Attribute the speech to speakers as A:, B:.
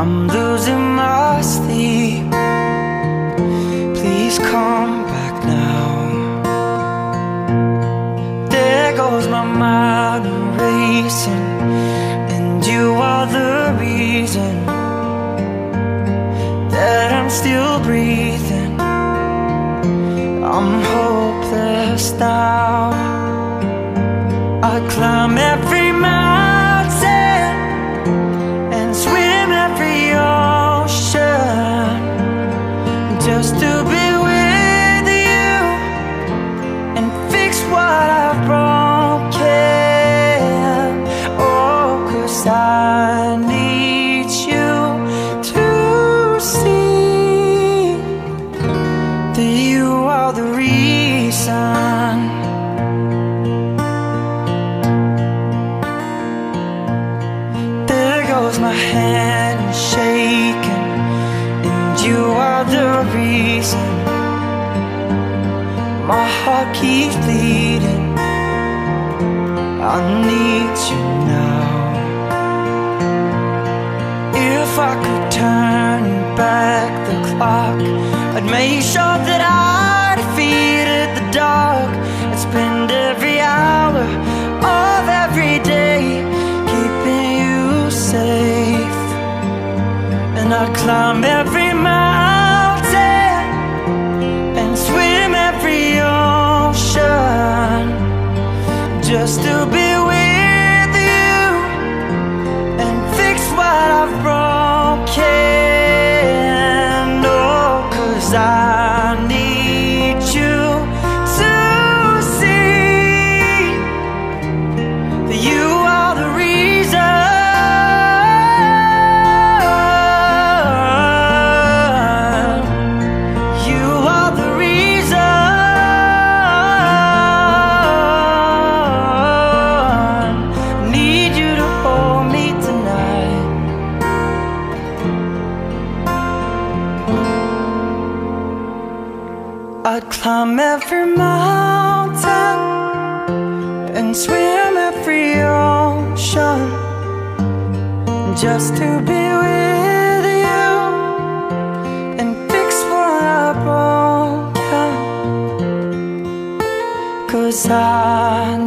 A: I'm losing my sleep. Please come back now. There goes my mind racing, and you are the reason that I'm still breathing. I'm hopeless now. I climb every mountain and swim every ocean just to be with you and fix what I've broken. Oh, 'cause I need you to see that you are the reason. There goes my hand shaking, and you are the reason my heart keeps bleeding. I need you now. If I could turn back the clock, I'd make sure that I defeated the dark. I'd spend every hour of every day keeping you safe, and I'd climb every mountain and swim every ocean just to be with you and fix what I've broken. Oh, 'cause I need you to see that you are the reason. You are the reason. Need you to hold me tonight. I'd climb every mountain and swim every ocean just to be with you and fix what I've broken. 'Cause I